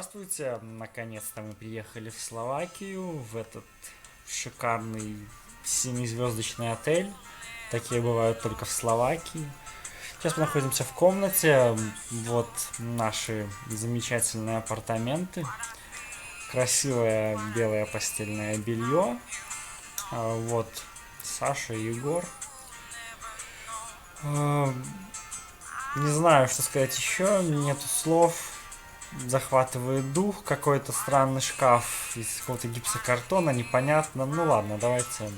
Здравствуйте! Наконец-то мы приехали в Словакию, в этот шикарный семизвездочный отель. Такие бывают только в Словакии. Сейчас мы находимся в комнате. Вот наши замечательные апартаменты. Красивое белое постельное белье. Вот Саша и Егор. Не знаю, что сказать еще, нету слов. Захватывает дух, какой-то странный шкаф из какого-то гипсокартона, непонятно. Ну ладно, давайте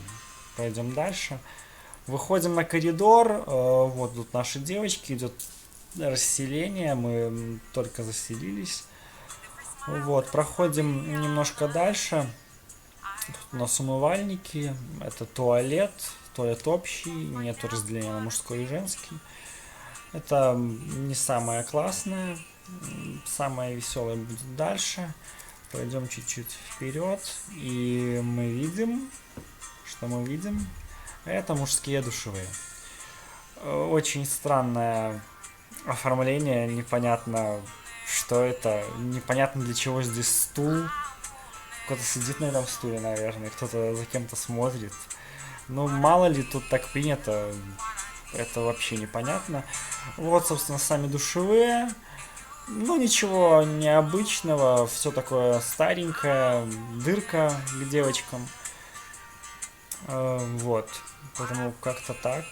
пойдем дальше. Выходим на коридор, вот тут наши девочки, идет расселение, мы только заселились. Вот, проходим немножко дальше. Тут у нас умывальники, это туалет общий, нету разделения на мужской и женский. Это не самое классное. Самое веселое будет дальше. Пойдем чуть-чуть вперед. И мы видим, что мы видим. Это мужские душевые. Очень странное оформление. Непонятно, что это. Непонятно, для чего здесь стул. Кто-то сидит на этом стуле, наверное. Кто-то за кем-то смотрит. Ну, мало ли, тут так принято. Это вообще непонятно. Вот, собственно, сами душевые. Ну, ничего необычного, все такое старенькое, дырка к девочкам. Вот, поэтому как-то так.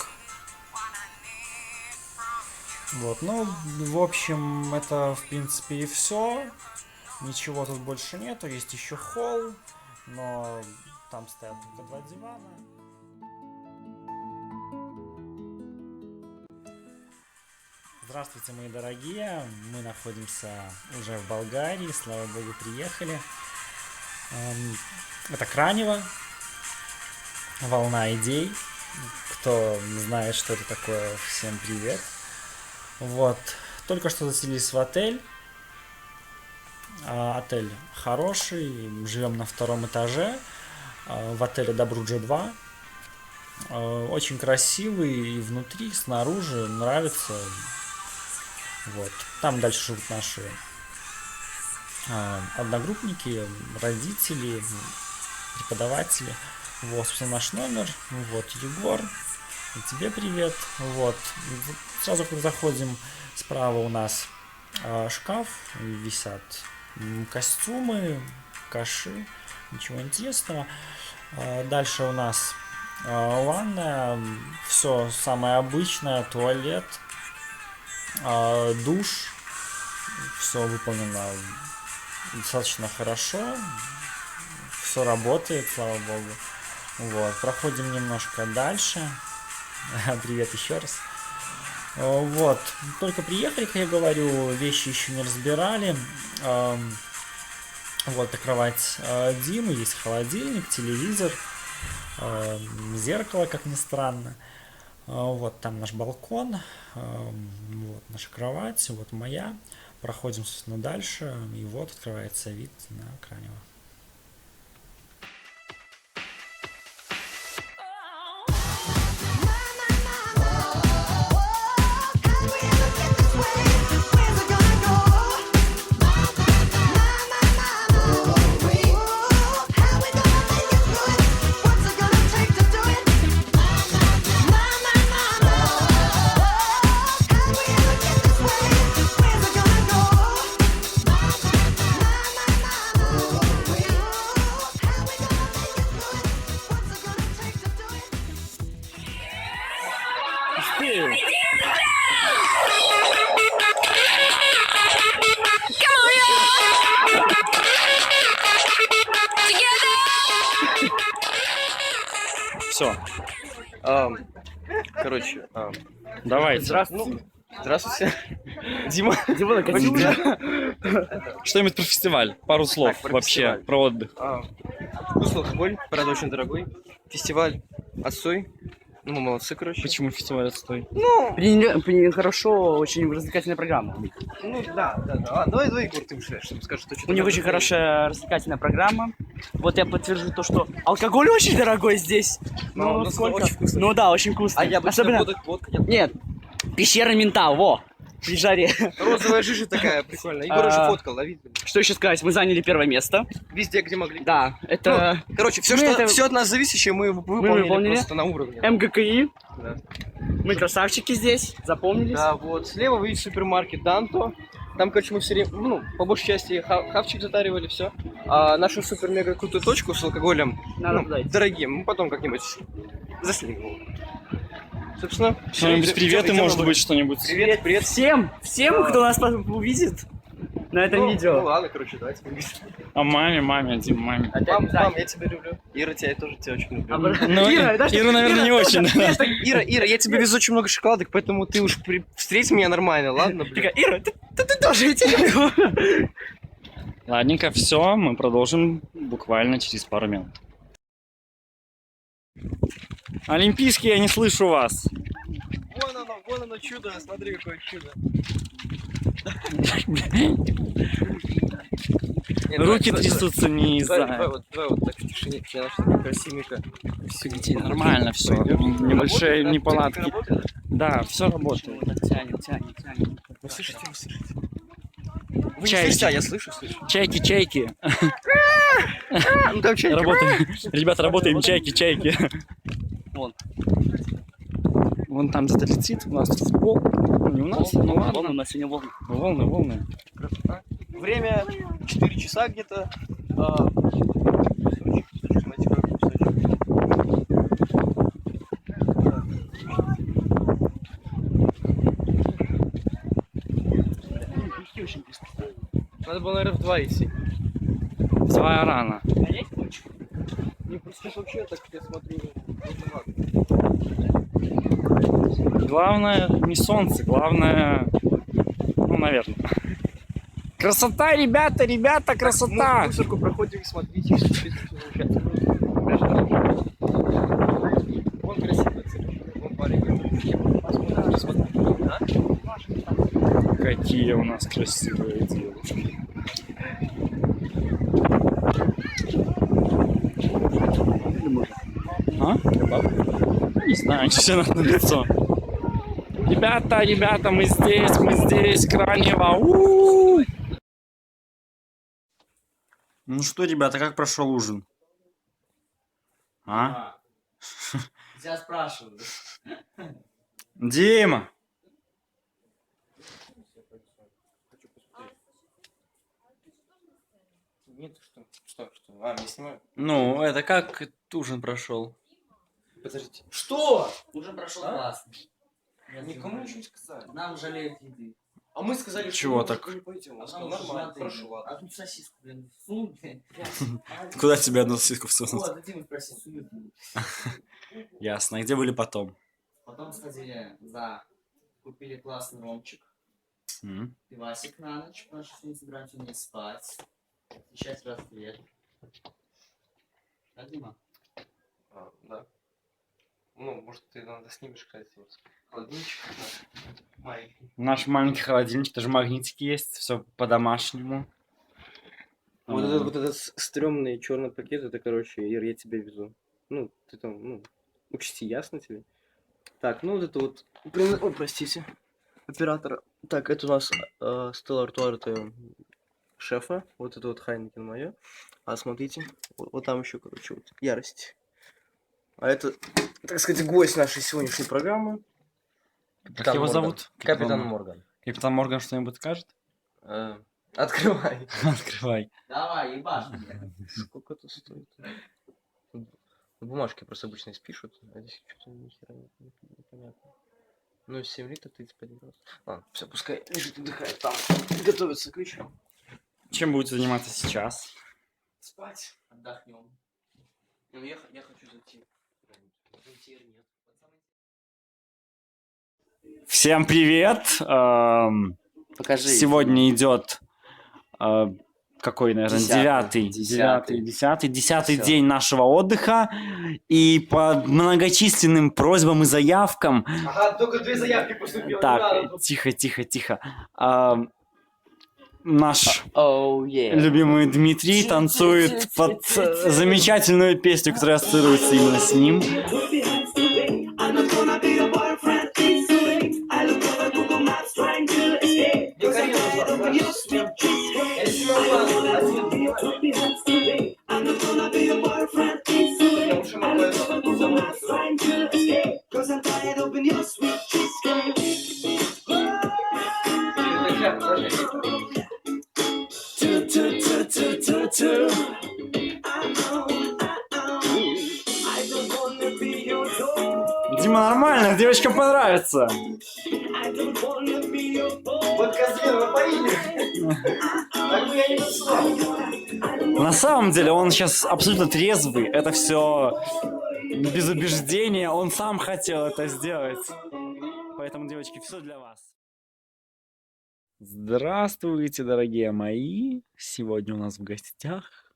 Вот, ну, в общем, это, в принципе, и все. Ничего тут больше нету, есть еще холл, но там стоят только два дивана. Здравствуйте, мои дорогие! Мы находимся уже в Болгарии, слава богу, приехали. Это Кранево, волна идей. Кто знает, что это такое, всем привет. Вот, только что заселились в отель. Отель хороший, живем на втором этаже. В отеле Добруджа 2. Очень красивый и внутри, и снаружи, нравится. Вот. Там дальше живут наши одногруппники, родители, преподаватели. Вот, собственно, наш номер. Вот, Егор. И тебе привет. Вот. Сразу, когда заходим, справа у нас шкаф. Висят костюмы, каши. Ничего интересного. Дальше у нас ванная. Все самое обычное. Туалет. Душ, все выполнено достаточно хорошо, все работает, слава богу. Вот, проходим немножко дальше. Привет еще раз. Вот, только приехали, как я говорю, вещи еще не разбирали. Вот, это кровать Димы, есть холодильник, телевизор, зеркало, как ни странно. Вот там наш балкон, вот наша кровать, вот моя. Проходим, собственно, дальше, и вот открывается вид на Кранево. Все. Короче, Давайте. здравствуйте. Дима. Дима, накатился. Что-нибудь про фестиваль. Пару слов про вообще фестиваль. про отдых. Вкусный алкоголь, правда, очень дорогой. Фестиваль отстой. Ну, мы молодцы, короче. Почему фестиваль отстой? Хорошо, очень развлекательная программа. Ну, да. Давай, Егор, ты решаешь, чтобы скажешь, что У них очень хорошая развлекательная программа. Вот я подтвержу то, что алкоголь очень дорогой здесь. Ну, сколько? очень вкусно. Ну да, очень вкусно. А я Особенно... водка. Нет, пещера ментал, во. при жаре. Розовая жижа такая прикольная. Егор уже фоткал, ловит. Что еще сказать? Мы заняли первое место. Везде, где могли. Да, это Короче, все, Мы это- все от нас зависящее мы выполнили выполнили. просто на уровне. МГКИ. Да. Мы красавчики здесь, запомнились. Да, вот. Слева вы видите супермаркет Данто. Там, короче, мы все время, ну, по большей части хавчик затаривали, все. А нашу супер-мега крутую точку с алкоголем, Надо туда идти. дорогим, мы потом как-нибудь заслим его. Собственно, Что-нибудь приветы, идем может на быть, что-нибудь. Привет, привет. Всем, кто нас увидит на этом Ну видео. ладно, короче, давайте. А маме, Дим, маме. Мам, я тебя люблю. Ира, я тоже тебя очень люблю. Ну, Ира, да, Иру, наверное, не очень. Ира, я тебе везу очень много шоколадок, поэтому ты уж встреть меня нормально, ладно, блин? Такая, Ира, ты тоже, я тебя люблю. Ладненько, все, мы продолжим буквально через пару минут. Олимпийский, я не слышу вас. Вон оно чудо, смотри, какое чудо. Руки трясутся не Давай из-за... вот так в тишине, я наша красивенько. Все, детей, нормально все. Небольшие неполадки. Да, все работает. Тянет. Вы слышите? Вы не Чайки. слышите, а я слышу. Чайки. Ну там чайки. Работаем. Ребята, работаем, чайки. Вон. Вон там где-то летит, у нас тут футбол. Не у нас, ну Волны, у ладно. нас сегодня волны. Волны. Красота. Время 4 часа где-то. Надо было, наверное, в 2 идти. Своя рана. Не, просто вообще так, я смотрю, Главное не солнце, главное, ну, наверное. Красота, ребята, красота! Мусорку проходим и смотрите, что здесь замечательно. Вон красивый цветок, вон парень. Смотри, да? Какие у нас красивые девушки. А? Не знаю, все на лицо. Ребята, мы здесь, Кранево. У-у-у! Ну что, ребята, как прошел ужин? А? Тебя спрашивают. Дима! Нет, что? А, я снимаю. Ну, это как ужин прошел? Подождите. Что? Ужин прошел классно. Никому ничего не сказали. Нам жалеют еды. А мы сказали, Чего что так? мы не пойдем. Он А сказал, нам уже нормально, надо хорошо, еды. ладно. Одну сосиску, блин, сунул, блин. Куда тебе одну сосиску всунуть? Вот, зачем мы спросить, сунуть? Ясно. А где были потом? Потом сходили купили классный ромчик, М. пивасик на ночь, потому что не собираемся не спать. Встречать рассвет. Да, Дима? Да. Ну, может, ты надо снимешь, кстати, вот холодильничек маленький. Наш маленький холодильничек, даже магнитики есть, все по-домашнему. Вот этот стрёмный черный пакет, это, короче, Ир, я тебя везу. Ну, ты там, ну, учти, ясно тебе? Так, ну вот это вот... Ой, простите. Оператора. Так, это у нас Стелла Артуар, это шефа. Вот это вот Хайнекен моё. А смотрите, вот там еще, короче, вот ярость. А это, так сказать, гость нашей сегодняшней программы. Как его зовут? Капитан Морган. Капитан Морган что-нибудь скажет? Открывай. Открывай. Давай, ебашь. Сколько это стоит? На бумажке просто обычно испишут, а здесь что-то ни хера непонятно. Ну, 7 литров, 35 градусов. Ладно, все, пускай лежит, отдыхает там. Готовится к вечеру. Чем будете заниматься сейчас? Спать. Отдохнем. Ну, я хочу зайти. Всем привет! Покажи. Сегодня идет какой, наверное, Десятый. десятый Всё. день нашего отдыха. И по многочисленным просьбам и заявкам... Ага, только 2 заявки поступило. Так, тихо. Наш Оу, е. любимый Дмитрий танцует под замечательную песню, которая ассоциируется именно с ним. I'm not gonna be your boyfriend, it's too late. I look over Google Maps trying to Дима, нормально, девочкам понравится. Вот козлин напоили. Так бы я не послал. На самом деле он сейчас абсолютно трезвый. Это все без убеждения. Он сам хотел это сделать. Поэтому, девочки, все для вас. Здравствуйте, дорогие мои. Сегодня у нас в гостях.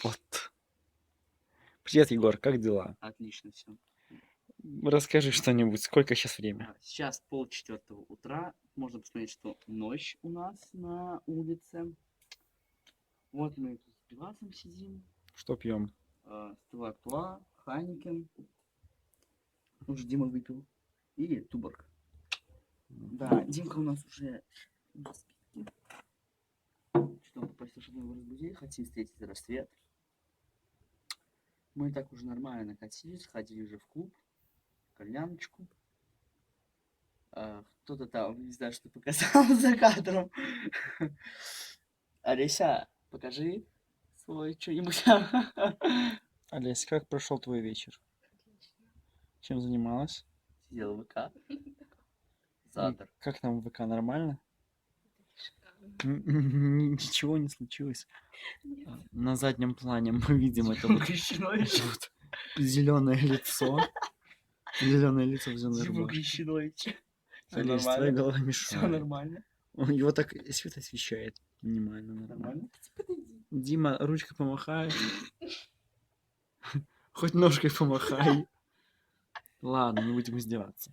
Вот. Привет, Егор, как дела? Отлично все. Расскажи что-нибудь. Сколько сейчас время? Сейчас 3:30 утра. Можно посмотреть, что ночь у нас на улице. Вот мы тут с пивасом сидим. Что пьем? Стелла Артуа, Хайникен. Уже Дима выпил. И Туборг. Да, Димка у нас уже на списке. Что он попросил, чтобы мы его разбудили. Хотим встретить рассвет. Мы так уже нормально накатились. Ходили уже в клуб. Кальяночку. Кто-то там, не знаю, что показал за кадром. Олеся, покажи свой что-нибудь. Олесь, как прошел твой вечер? Чем занималась? Сидел в ВК. Задр. Как там в ВК, нормально? Ничего не случилось. На заднем плане мы видим это вот зеленое лицо. Зеленое лицо в зеленой Дима рубашке. Грищинович. Олесь, твоя голова Все мешает. нормально. Его так свет освещает. Внимательно. Нормально? Дима, ручкой помахай. Хоть ножкой помахай. Ладно, не будем издеваться.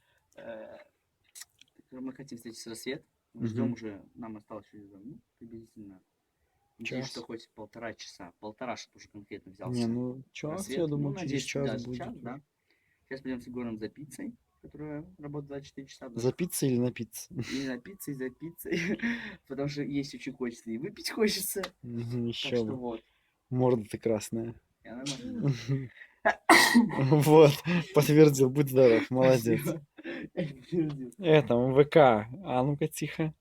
Мы хотим встретить рассвет. Мгм. Ждем уже, нам осталось еще приблизительно. Надеюсь, Час. что хоть 1,5 часа. 1,5, чтобы уже конкретно взялся. Не, ну час, рассвет. я думаю, Ну, через надеюсь, час даже будет. час, да. Сейчас пойдем с Егором за пиццей, которая работает 24 часа. За пиццей или на пицце? И на пицце, и за пиццей. Потому что есть очень хочется, и выпить хочется. Так Еще что бы. вот. Морда ты красная. Я нормально. Вот, подтвердил, будь здоров, молодец. Спасибо. Я не подтвердил. Это, ВК. А ну-ка, тихо.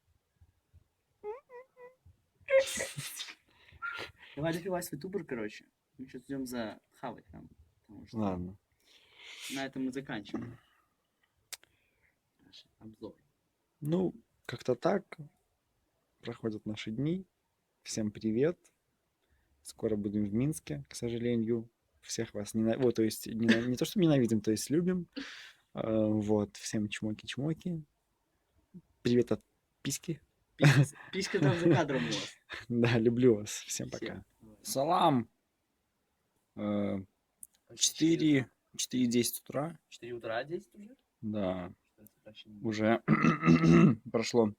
Давай допивай свой тубер, короче. Мы сейчас идем за хавать там. Потому что Ладно. на этом мы заканчиваем наш обзор. Ну, как-то так проходят наши дни. Всем привет. Скоро будем в Минске, к сожалению. Всех вас ненавидим. Вот, то есть не то, что ненавидим, то есть любим. Вот, всем чмоки-чмоки. Привет от письки. Писька там за кадром у вас. Да, люблю вас. Всем Всем. пока. Салам. 4:10 утра. 4 утра 10 уже? Да, Что-то вообще не- уже прошло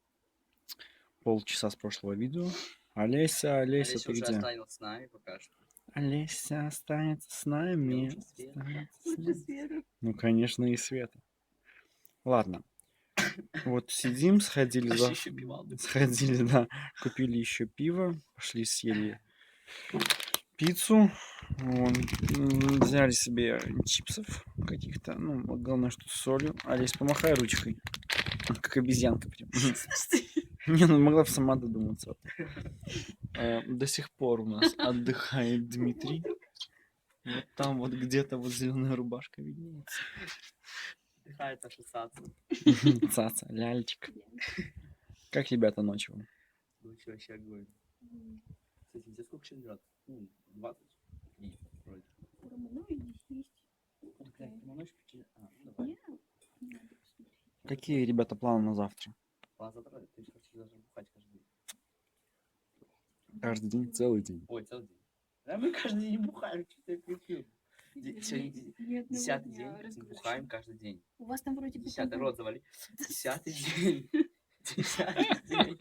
полчаса с прошлого видео. Олеся, Олеся ты уже где? останется с нами пока что. Олеся останется с нами. Лучше Света. Останется с Лучше нами. Света. Ну, конечно, и Света. Ладно. Вот сидим, сходили Пошли за... ещё пивал допить. Сходили, да. Купили еще пиво. Пошли съели пиццу. Вон, взяли себе чипсов каких-то. Ну, вот главное, что с солью. Олесь, помахай ручкой. Как обезьянка прям. Не, ну могла бы сама додуматься. До сих пор у нас отдыхает Дмитрий. Вот там вот где-то вот зеленая рубашка виднеется. Отдыхает наша Саца. Цаца, лялечка. Как ребята ночью? Лучше вообще огонь. Кстати, где сколько сейчас градусов? 20. И вроде. Ночь почти. Ну давай. Какие, ребята, планы на завтра? Ладно, завтра ты же хочешь даже бухать каждый день. Каждый день, целый день. Ой, целый день. Да мы каждый день бухаем, что ты пил. Сегодня 10-й день, мы бухаем каждый день. У вас там вроде бы 10-й, там рот завали. 10-й день. 10-й день.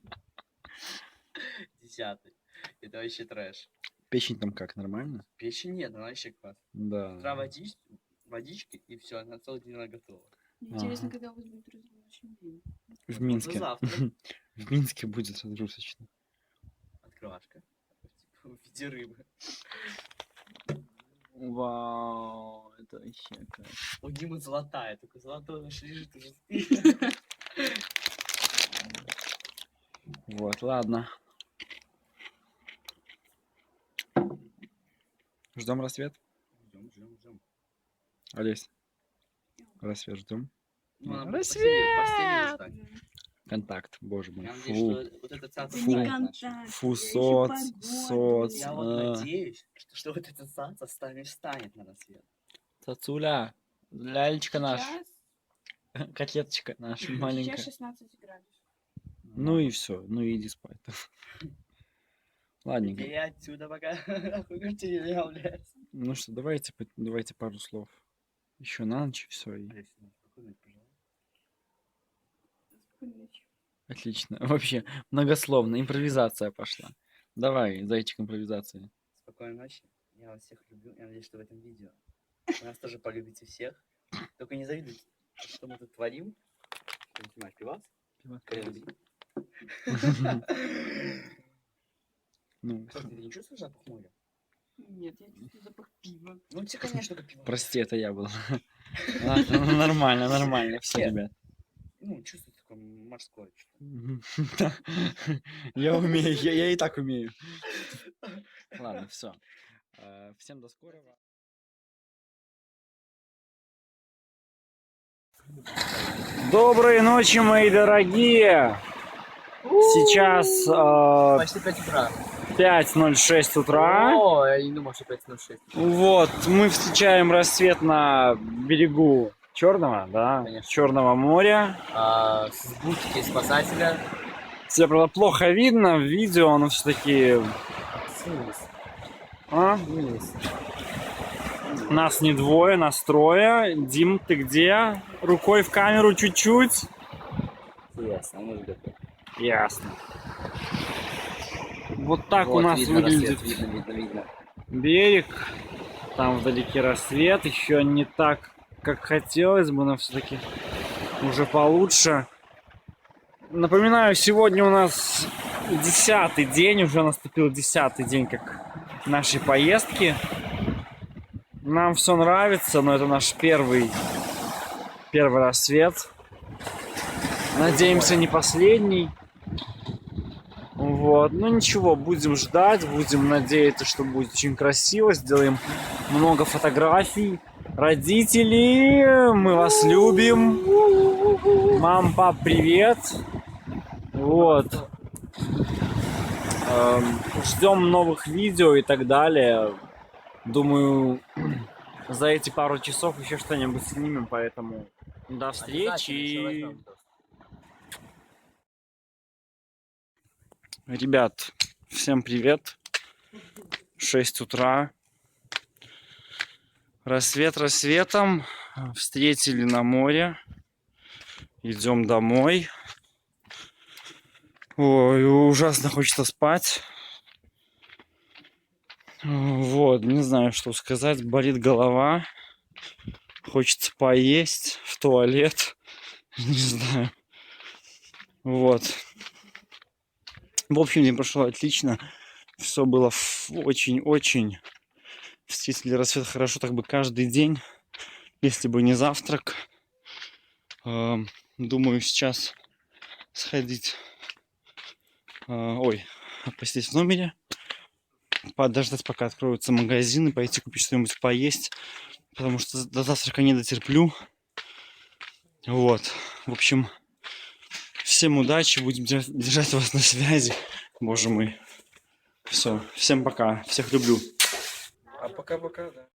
10-й. Это вообще трэш. Печень там как, нормально? Печени нет, она вообще класс. Да. Утра водички, и все, на целый день она готова. Интересно, Ага. когда у вас будет разгрузочный день. В Возможно, Минске. завтра. В Минске будет разгрузочно. Открывашка. Типа в виде рыбы. Вау, это вообще кайф. У Димы золотая, только золотой наш лежит уже. Вот, ладно. Ждем рассвет. Ждем. Олесь, Рассвет ждем. Ну, она Рассвет! постелила так. Контакт, боже мой. Я надеюсь, Фу, что вот этот цаца Это Фу. не станет нашим. контакт. фу, я ещё соц, погоду. соц. Я вот надеюсь, что вот этот цаца станет на рассвет. Цацуля, лялечка наша, Сейчас, котлеточка наша сейчас маленькая. 16 градусов. Ну и все, ну и иди спать. Ладненько. Иди отсюда пока. Хуй ты не являешься. Ну что, давайте пару слов. Еще на ночь, все. Олеся, ну, спокойной ночи, пожалуйста. Спокойной ночи. Отлично. Вообще, многословно. Импровизация пошла. Давай, зайчик импровизации. Спокойной ночи. Я вас всех люблю. Я надеюсь, что в этом видео вы нас тоже полюбите всех. Только не завидуйте, что мы тут творим. Что ты снимаешь, пивас? КНД. Ну, Что, ты не чувствуешь запах моря? Нет, я чувствую запах пива. Ну, тебе, конечно, как пиво. прости, это я был. Ладно, ну, нормально, нормально. Все, Нет. ребят. Ну, чувствую такое морское что-то. Да. Я умею, я и так умею. Ладно, все. Всем до скорого. Доброй ночи, мои дорогие. Сейчас Почти 5 утра. 5:06 утра. О, я не думал, что 5:06. Вот, мы встречаем рассвет на берегу Черного, да, Конечно. Черного моря. С будки спасателя. Тебя, правда, плохо видно в видео, но все-таки... Нас не двое, нас трое. Дим, ты где? Рукой в камеру чуть-чуть. Ясно, может быть. Ясно. Вот так у Вот, нас видно выглядит рассвет, видно. берег. Там вдалеке рассвет. Еще не так, как хотелось бы, но все-таки уже получше. Напоминаю, сегодня у нас 10-й день, уже наступил 10-й день как нашей поездки. Нам все нравится, но это наш первый рассвет. Надеемся, не последний. Вот, ну ничего, будем ждать, будем надеяться, что будет очень красиво. Сделаем много фотографий. Родители, мы вас любим. Мам, пап, привет. Вот. Ждем новых видео и так далее. Думаю, за эти пару часов еще что-нибудь снимем, поэтому до встречи. Ребят, всем привет. 6 утра. Рассвет рассветом. Встретили на море. Идем домой. Ой, ужасно хочется спать. Вот, не знаю, что сказать. Болит голова. Хочется поесть, в туалет. Не знаю. Вот. В общем, день прошел отлично. Все было очень-очень. Встретили рассвет хорошо, так бы каждый день. Если бы не завтрак. Думаю, сейчас сходить. Посидеть в номере. Подождать, пока откроются магазины. Пойти купить что-нибудь поесть. Потому что до завтрака не дотерплю. Вот. В общем, всем удачи. Будем держать вас на связи. Боже мой. Все. Всем пока. Всех люблю. А пока-пока, да.